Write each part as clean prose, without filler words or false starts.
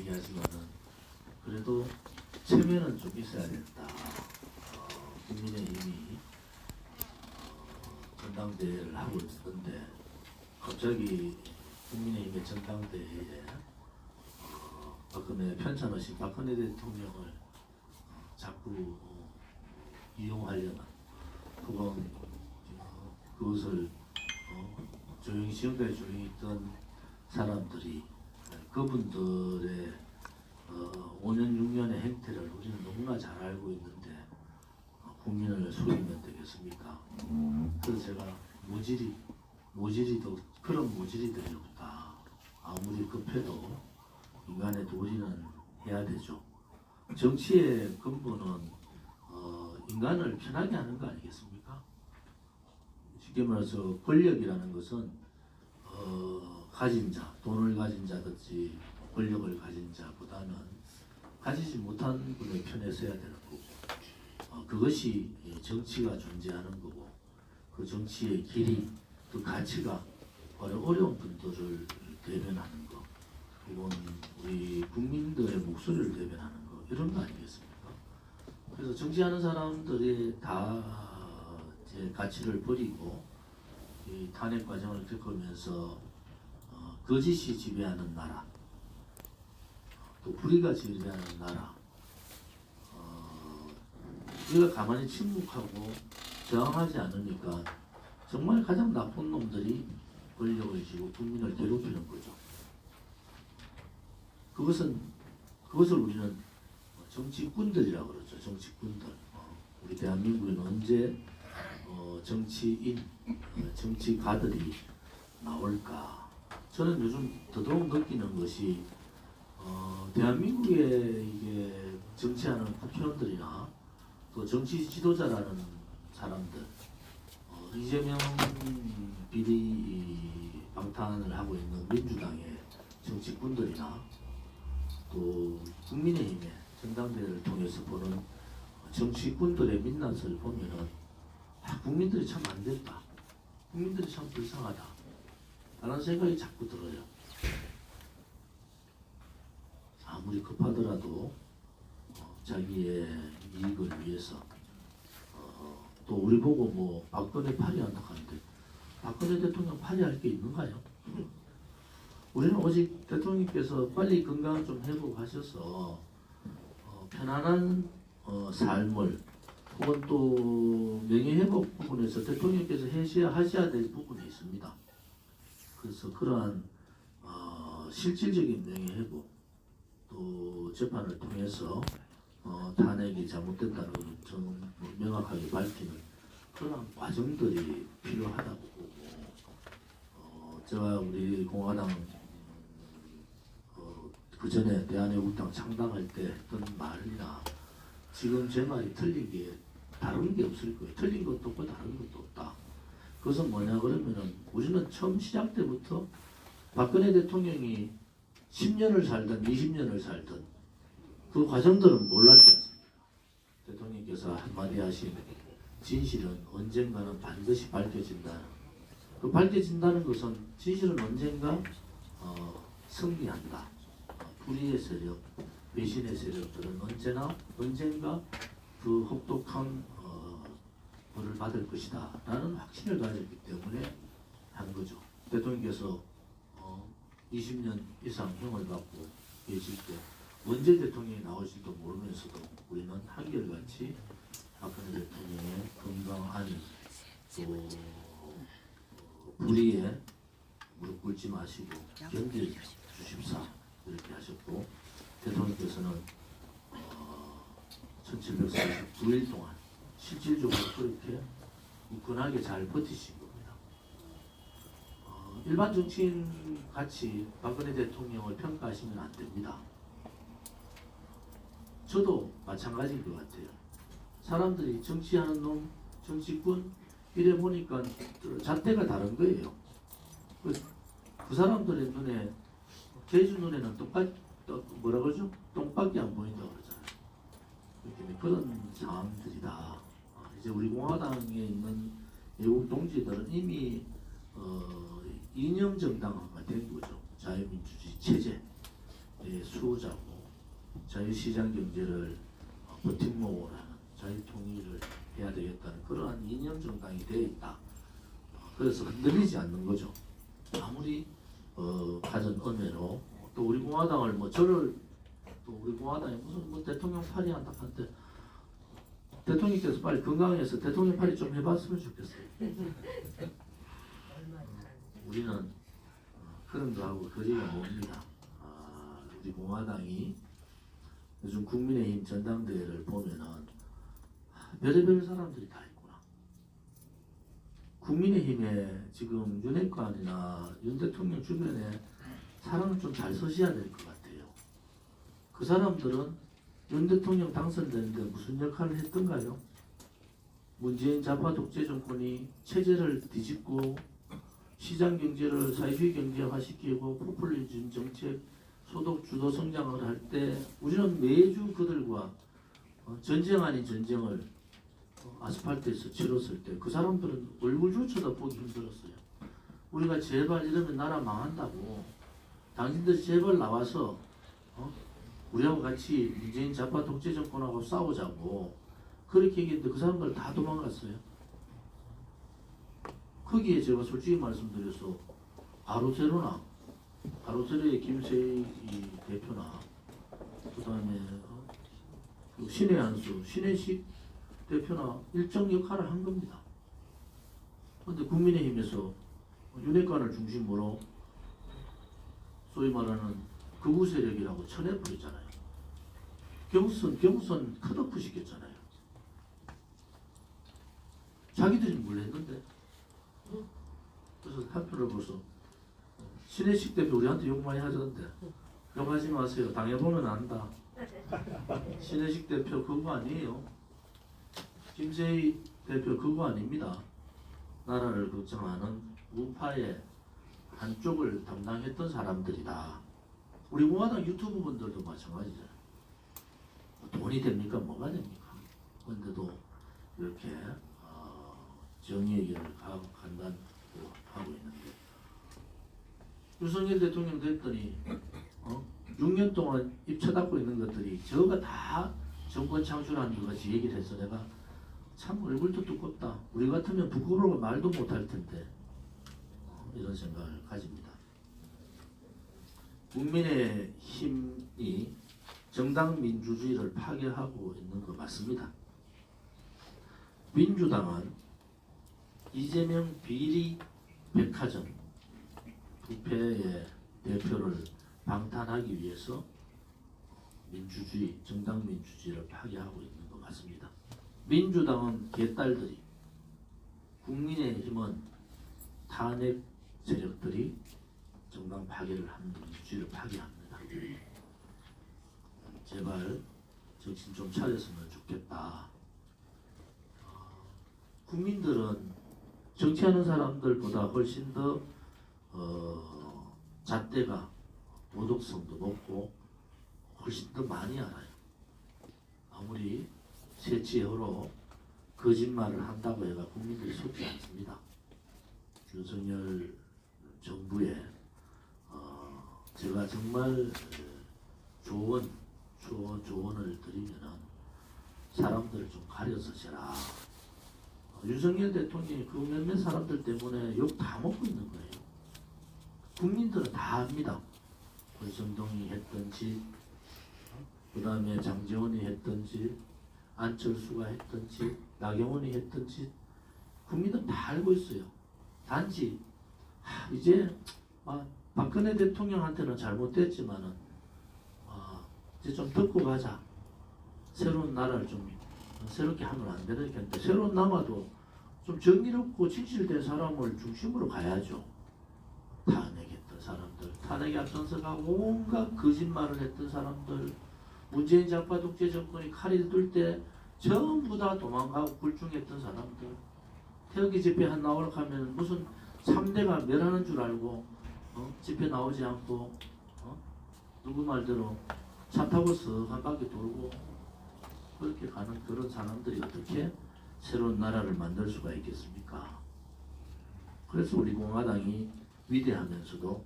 얘기하지만은 그래도 체면은 좀 있어야 된다. 국민의힘이 전당대회를 하고 있는데 갑자기 국민의힘의 전당대회에 박근혜 편찬하신 박근혜 대통령을 자꾸 이용하려는 그것을 조용히 지금까지 조용히 있던 사람들이 그분들의 5년 6년의 행태를 우리는 너무나 잘 알고 있는데 국민을 속이면 되겠습니까? 그래서 제가 모질이도 그런 모질이들이 없다. 아무리 급해도 인간의 도리는 해야 되죠. 정치의 근본은 인간을 편하게 하는 거 아니겠습니까? 쉽게 말해서 권력이라는 것은 가진 자, 돈을 가진 자든지 권력을 가진 자보다는 가지지 못한 분의 편에 서야 되는 거고 그것이 정치가 존재하는 거고 그 정치의 길이, 그 가치가 바로 어려운 분들을 대변하는 거, 이건 우리 국민들의 목소리를 대변하는 거, 이런 거 아니겠습니까? 그래서 정치하는 사람들이 다 제 가치를 버리고 이 탄핵 과정을 겪으면서 거짓이 지배하는 나라, 또 불의가 지배하는 나라, 우리가 가만히 침묵하고 저항하지 않으니까 정말 가장 나쁜 놈들이 권력을 쥐고 국민을 괴롭히는 거죠. 그것을 우리는 정치꾼들이라고 그러죠. 정치꾼들. 우리 대한민국에는 언제 정치인, 정치가들이 나올까? 저는 요즘 더더욱 느끼는 것이 대한민국의 이게 정치하는 국회의원들이나 또 정치 지도자라는 사람들, 이재명 비리 방탄을 하고 있는 민주당의 정치꾼들이나 또 국민의힘의 전당대회를 통해서 보는 정치꾼들의 민낯을 보면은 국민들이 참 안 됐다. 국민들이 참 불쌍하다. 라는 생각이 자꾸 들어요. 아무리 급하더라도 자기의 이익을 위해서 또 우리 보고 뭐 박근혜 파리한다 하는데 박근혜 대통령 파리할 게 있는가요? 우리는 오직 대통령께서 빨리 건강 좀 회복하셔서 편안한 삶을 혹은 또 명예회복 부분에서 대통령께서 하셔야 될 부분이 있습니다. 그래서 그러한 실질적인 명예회복 또 재판을 통해서 탄핵이 잘못됐다는 것을 저는 명확하게 밝히는 그런 과정들이 필요하다고 보고 제가 우리 공화당 그 전에 대한애국당 창당할 때 했던 말이나 지금 제 말이 틀린 게 다른 게 없을 거예요. 틀린 것도 없고 다른 것도 없다. 그것은 뭐냐 그러면은 우리는 처음 시작 때부터 박근혜 대통령이 10년을 살든 20년을 살든 그 과정들은 몰랐지 않습니까? 대통령께서 한마디 하신 진실은 언젠가는 반드시 밝혀진다. 그 밝혀진다는 것은 진실은 언젠가 승리한다. 불의의 세력, 배신의 세력들은 언젠가 그 혹독한 벌을 받을 것이다 라는 확신을 가졌기 때문에 한 거죠. 대통령께서 20년 이상 형을 받고 계실 때 언제 대통령이 나올지도 모르면서도 우리는 한결같이 박근혜 대통령의 건강 안위 또 불의에 무릎 꿇지 마시고 견딜 주십사 이렇게 하셨고 대통령께서는 1749일 동안 실질적으로 그렇게 굳건하게 잘 버티신 겁니다. 일반 정치인 같이 박근혜 대통령을 평가하시면 안 됩니다. 저도 마찬가지인 것 같아요. 사람들이 정치하는 놈, 정치꾼 이래 보니까 잣대가 다른 거예요. 그 사람들의 눈에 제주 눈에는 뭐라 그러죠? 똥밖에 안 보인다고 그러잖아요. 그런 상황들이다. 이제 우리 공화당에 있는 외국 동지들은 이미 이념 정당화가 된 거죠. 자유민주주의 체제. 사회의 수호자고 자유시장 경제를 버팀목으로 하는 자유통일을 해야 되겠다는 그러한 이념 정당이 되어 있다. 그래서 흔들리지 않는 거죠. 아무리 가진 은혜로 또 우리 공화당을 뭐 저를 또 우리 공화당이 무슨 뭐 대통령 팔이 한다 한때 대통령께서 빨리 건강해서 대통령 팔이 좀 해봤으면 좋겠어요. 우리는 그런 거하고 거리가 멉니다. 우리 공화당이 요즘 국민의힘 전당대회를 보면은 별의별 사람들이 다 있구나. 국민의힘에 지금 윤핵관이나 윤 대통령 주변에 사람을 좀 잘 서셔야 될 것 같아요. 그 사람들은 윤 대통령 당선되는데 무슨 역할을 했던가요? 문재인 좌파 독재 정권이 체제를 뒤집고 시장 경제를 사회주의 경제화시키고 포퓰리즘 정책, 소득 주도 성장을 할 때 우리는 매주 그들과 전쟁 아닌 전쟁을 아스팔트에서 치렀을 때 그 사람들은 얼굴조차도 보기 힘들었어요. 우리가 제발 이러면 나라 망한다고 당신들이 제발 나와서 우리하고 같이 문재인 좌파 독재 정권하고 싸우자고 그렇게 얘기했는데 그 사람들 다 도망갔어요. 거기에 제가 솔직히 말씀드려서 아로세로의 김세희 대표나 그 다음에 신의 한수, 신혜식 대표나 일정 역할을 한 겁니다. 그런데 국민의힘에서 윤핵관을 중심으로 소위 말하는 극우 세력이라고 쳐내버리잖아요. 경선 컷오프 시켰잖아요. 자기들이 뭘 했는데? 그래서 한표를 보서 신혜식 대표 우리한테 욕 많이 하던데 욕하지 마세요. 당해보면 안다. 신혜식 대표 그거 아니에요. 김세희 대표 그거 아닙니다. 나라를 걱정하는 우파의 한쪽을 담당했던 사람들이다. 우리 공화당 유튜브 분들도 마찬가지잖아요. 돈이 됩니까? 뭐가 됩니까? 그런데도 이렇게 정의의 길을 간단 하고 있는데 윤석열 대통령 됐더니 6년 동안 입 쳐닫고 있는 것들이 저가 다 정권 창출하는 것 같이 얘기를 해서 내가 참 얼굴도 두껍다. 우리 같으면 부끄러워 말도 못할 텐데 이런 생각을 가집니다. 국민의힘이 정당 민주주의를 파괴하고 있는 거 맞습니다. 민주당은 이재명 비리 백화점 부패의 대표를 방탄하기 위해서 민주주의, 정당 민주주의를 파괴하고 있는 것 같습니다. 민주당은 개딸들이, 국민의힘은 탄핵 세력들이 정당 파괴를 하는 민주주의를 파괴합니다. 제발 정신 좀 차렸으면 좋겠다. 국민들은 정치하는 사람들보다 훨씬 더 잣대가 도덕성도 높고 훨씬 더 많이 알아요. 아무리 세치혀로 거짓말을 한다고 해가 국민들이 속지 않습니다. 윤석열 정부에 제가 정말 조언을 드리면은 사람들을 좀 가려서 해라. 윤석열 대통령이 그 몇몇 사람들 때문에 욕 다 먹고 있는 거예요. 국민들은 다 압니다. 권성동이 했던 짓, 그 다음에 장제원이 했던 짓, 안철수가 했던 짓, 나경원이 했던 짓, 국민들은 다 알고 있어요. 단지 이제 박근혜 대통령한테는 잘못됐지만은 이제 좀 듣고 가자. 새로운 나라를 좀 새롭게 하면 안 되겠는데 새로운 남아도 좀 정의롭고 진실된 사람을 중심으로 가야죠. 탄핵했던 사람들, 탄핵에 앞장서가고 온갖 거짓말을 했던 사람들, 문재인 좌파 독재 정권이 칼이 들 때 전부 다 도망가고 굴중했던 사람들, 태극기 집회 한 나오려고 하면 무슨 3대가 멸하는 줄 알고 집회 나오지 않고 누구 말대로 차 타고 쓱 한 바퀴 돌고 그렇게 가는 그런 사람들이 어떻게 새로운 나라를 만들 수가 있겠습니까? 그래서 우리 공화당이 위대하면서도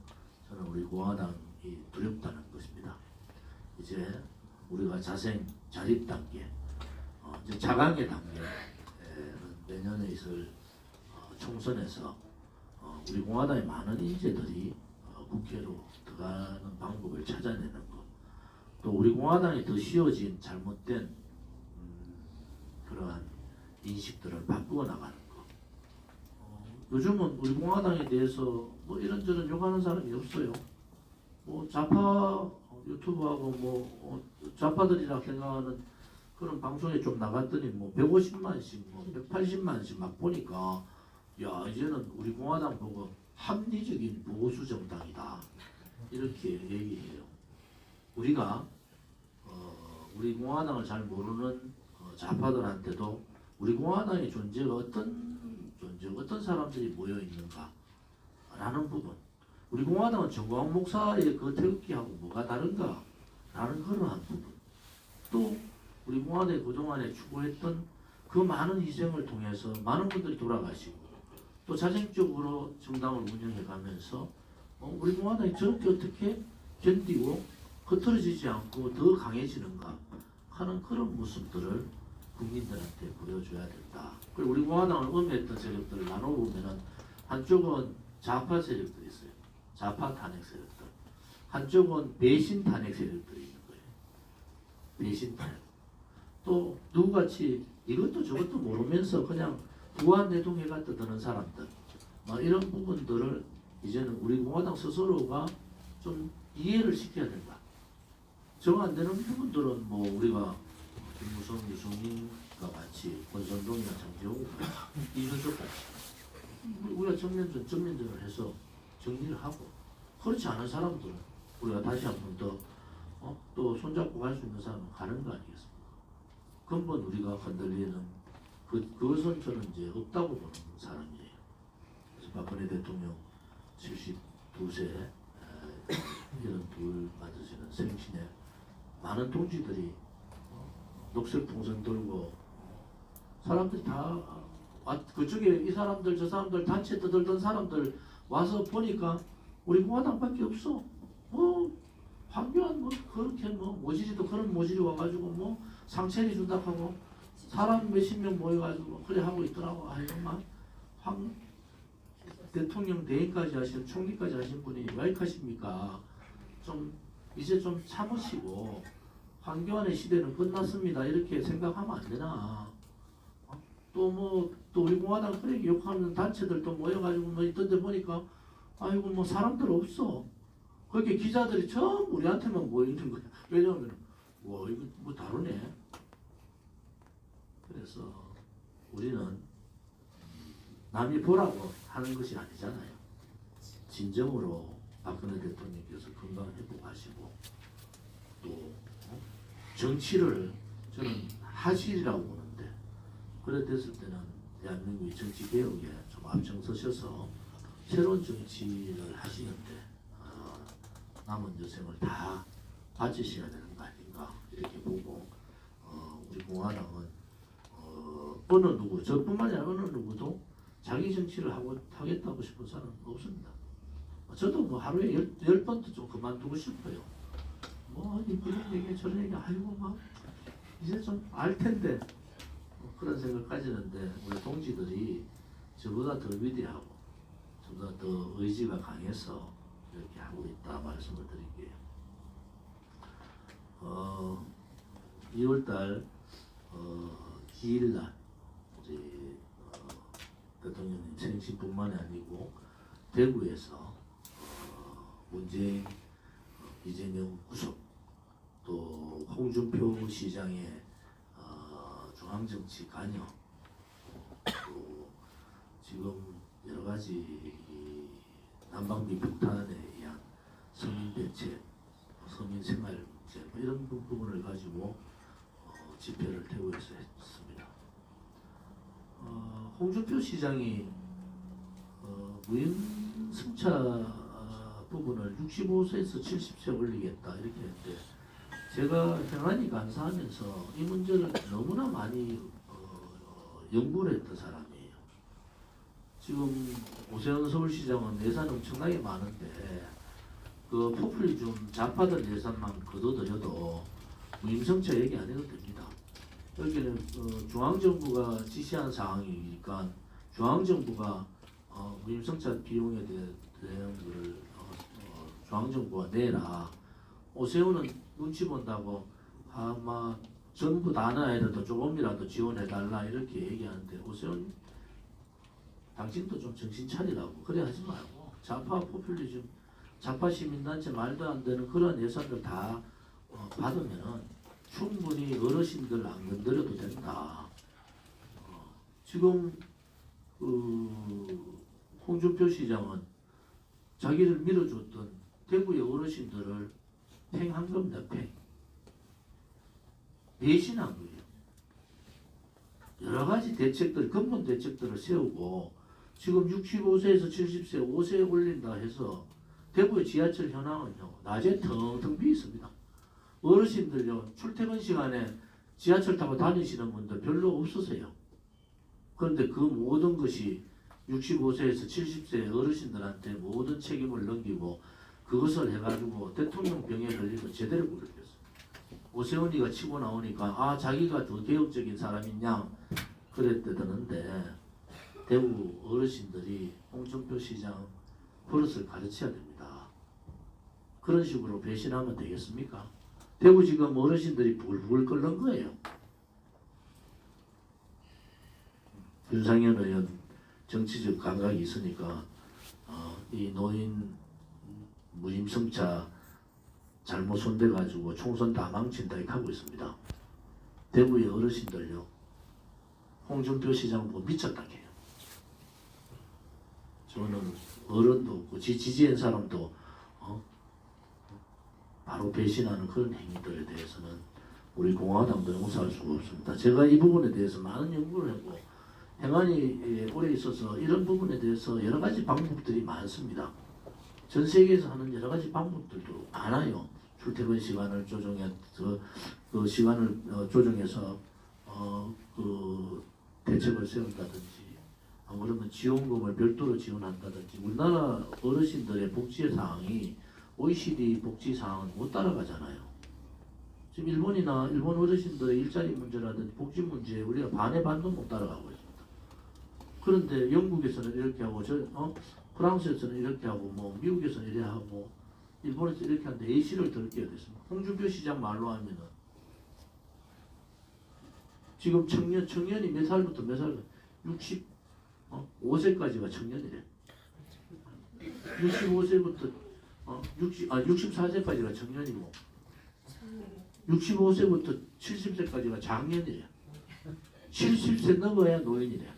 저는 우리 공화당이 두렵다는 것입니다. 이제 우리가 자립 단계, 이제 자강의 단계는 내년에 있을 총선에서 우리 공화당의 많은 인재들이 국회로 들어가는 방법을 찾아내는 것, 또 우리 공화당이 더 씌워진 잘못된 그러한 인식들을 바꾸어 나가는 것. 요즘은 우리 공화당에 대해서 뭐 이런저런 욕하는 사람이 없어요. 뭐 좌파 유튜브하고 뭐 좌파들이라 생각하는 그런 방송에 좀 나갔더니 뭐 150만씩 뭐 180만씩 막 보니까 야 이제는 우리 공화당 보고 합리적인 보수 정당이다 이렇게 얘기해요. 우리가 우리 공화당을 잘 모르는 좌파들한테도 우리 공화당의 존재가 어떤 사람들이 모여 있는가라는 부분, 우리 공화당은 정광훈 목사의 그 태극기하고 뭐가 다른가 라는 그러한 부분, 또 우리 공화당이 그동안에 추구했던 그 많은 희생을 통해서 많은 분들이 돌아가시고 또 자생적으로 정당을 운영해 가면서 우리 공화당이 저렇게 어떻게 견디고 흐트러지지 않고 더 강해지는가 하는 그런 모습들을 국민들한테 보여줘야 된다. 그리고 우리 공화당을 음해했던 세력들을 나눠보면은 한쪽은 좌파 세력들이 있어요. 좌파 탄핵 세력들. 한쪽은 배신 탄핵 세력들이 있는 거예요. 배신 탄핵. 또 누구같이 이것도 저것도 모르면서 그냥 부안내동해가 떠드는 사람들, 이런 부분들을 이제는 우리 공화당 스스로가 좀 이해를 시켜야 된다. 정 안 되는 부분들은 뭐 우리가 김무성, 유승민과 같이 권선동이나 장재홍, 이준석 같이 우리가 정면전을 해서 정리를 하고, 그렇지 않은 사람들은 우리가 다시 한 번 더 또 손잡고 갈 수 있는 사람은 가는 거 아니겠습니까? 근본 우리가 흔들리는 그것은 저는 이제 없다고 보는 사람이에요. 그래서 박근혜 대통령 72세 이런 둘 맞으시는 생신에 많은 동지들이 녹색 풍선 들고 사람들이 다 그쪽에 이 사람들 저 사람들 단체 떠들던 사람들 와서 보니까 우리 공화당밖에 없어. 황교안 그렇게 모질이도 그런 모질이 와가지고 상체리 준다 하고 사람 몇십 명 모여가지고 그래 하고 있더라고. 황 대통령 대행까지 하신 총리까지 하신 분이 왜 이렇게 하십니까? 좀 이제 좀 참으시고 황교안의 시대는 끝났습니다. 이렇게 생각하면 안 되나? 또 우리 공화당 그렇게 욕하는 단체들도 모여가지고 있던데 보니까 아이고 사람들 없어. 그렇게 기자들이 전부 우리한테만 모이는 거야. 왜냐하면 이거 다르네. 그래서 우리는 남이 보라고 하는 것이 아니잖아요. 진정으로 박근혜 대통령께서 건강 회복하시고 또 정치를 저는 하시리라고 보는데, 그래 됐을 때는 대한민국의 정치 개혁에 좀 앞장서셔서 새로운 정치를 하시는데 남은 여생을 다 바치셔야 되는 거 아닌가 이렇게 보고, 우리 공화당은 어느 누구 저뿐만이 아니라 어느 누구도 자기 정치를 하겠다고 싶은 사람은 없습니다. 저도 하루에 10번도 좀 그만두고 싶어요. 이런 얘기 저런 얘기 아이고 이제 좀 알 텐데 그런 생각 가지는데, 우리 동지들이 저보다 더 위대하고 저보다 더 의지가 강해서 이렇게 하고 있다 말씀을 드릴게요. 2월달 기일날 이제 대통령님 생신뿐만이 아니고 대구에서 문재인, 이재명 구속, 또 홍준표 시장의 중앙정치 관여, 또 지금 여러 가지 난방비 폭탄에 의한 서민 대책, 서민 생활 문제 이런 부분을 가지고 집회를 대구에서 했습니다. 홍준표 시장이 무임승차 부분을 65세에서 70세 올리겠다 이렇게 했는데, 제가 행안위 간사하면서 이 문제를 너무나 많이 연구를 했던 사람이에요. 지금 오세훈 서울시장은 예산이 엄청나게 많은데 그 포퓰리즘 좌파들 예산만 거둬들여도 무임승차 얘기 안 해도 됩니다. 여기는 중앙정부가 지시한 사항이니까 중앙정부가 무임승차 비용에 대한 것을 중앙정부가 내라. 오세훈은 눈치 본다고 아마 전부 다는 아니라도 조금이라도 지원해달라 이렇게 얘기하는데 오세훈 당신도 좀 정신 차리라고 그래 하지 말고 좌파 포퓰리즘 좌파 시민단체 말도 안 되는 그런 예산들 다 받으면 충분히 어르신들 안 건드려도 된다. 지금 홍준표 시장은 자기를 밀어줬던 대구의 어르신들을 팽한 겁니다. 배신한 거예요. 여러 가지 대책들, 근본 대책들을 세우고 지금 65세에서 70세 5세에 올린다 해서 대구의 지하철 현황은요 낮에 텅텅 비어 있습니다. 어르신들요 출퇴근 시간에 지하철 타고 다니시는 분들 별로 없으세요. 그런데 그 모든 것이 65세에서 70세 어르신들한테 모든 책임을 넘기고 그것을 해가지고 대통령 병에 걸리고 제대로 걸렸어요. 오세훈이가 치고 나오니까 자기가 더 개혁적인 사람이냐 그랬다던데 대구 어르신들이 홍준표 시장 버릇을 가르쳐야 됩니다. 그런 식으로 배신하면 되겠습니까? 대구 지금 어르신들이 불불 끓는 거예요. 윤상현 의원 정치적 감각이 있으니까 이 노인 무임승차 잘못 손대가지고 총선 다 망친다 이렇게 하고 있습니다. 대구의 어르신들요 홍준표 시장 보고 미쳤다 해요. 저는 어른도 없고 지지한 사람도 바로 배신하는 그런 행위들에 대해서는 우리 공화당도 용서할 수가 없습니다. 제가 이 부분에 대해서 많은 연구를 했고 행안위에 오래 있어서 이런 부분에 대해서 여러 가지 방법들이 많습니다. 전 세계에서 하는 여러 가지 방법들도 많아요. 출퇴근 시간을 조정해서 그 시간을 조정해서 그 대책을 세운다든지 그러면 지원금을 별도로 지원한다든지 우리나라 어르신들의 복지 사항이 OECD 복지 사항은 못 따라가잖아요. 지금 일본이나 일본 어르신들의 일자리 문제라든지 복지 문제에 우리가 반의 반도 못 따라가고 있습니다. 그런데 영국에서는 이렇게 하고 프랑스에서는 이렇게 하고 뭐 미국에서는 이렇게 하고 일본에서 이렇게 하는데 A씨를 덜 끼야 됐습니다. 홍준표 시장 말로 하면은 지금 청년이 몇 살부터 몇 살? 65세까지가 청년이래. 65세부터 64세까지가 청년이고 65세부터 70세까지가 장년이래. 70세 넘어야 노인이래.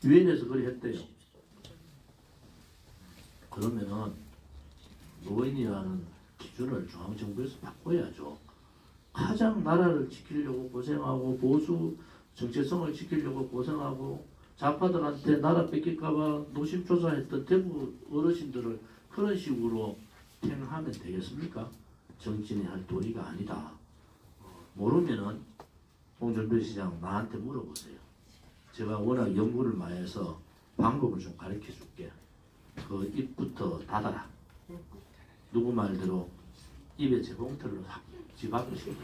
유엔에서 그래 했대요. 그러면은 노인이라는 기준을 중앙정부에서 바꿔야죠. 가장 나라를 지키려고 고생하고 보수 정체성을 지키려고 고생하고 좌파들한테 나라 뺏길까봐 노심초사했던 대구 어르신들을 그런 식으로 팽하면 되겠습니까? 정치인이 할 도리가 아니다. 모르면은 홍준표 시장 나한테 물어보세요. 제가 워낙 연구를 많이 해서 방법을 좀 가르쳐 줄게. 그 입부터 닫아라. 누구 말대로 입에 재봉틀로 집 앞에 씌워.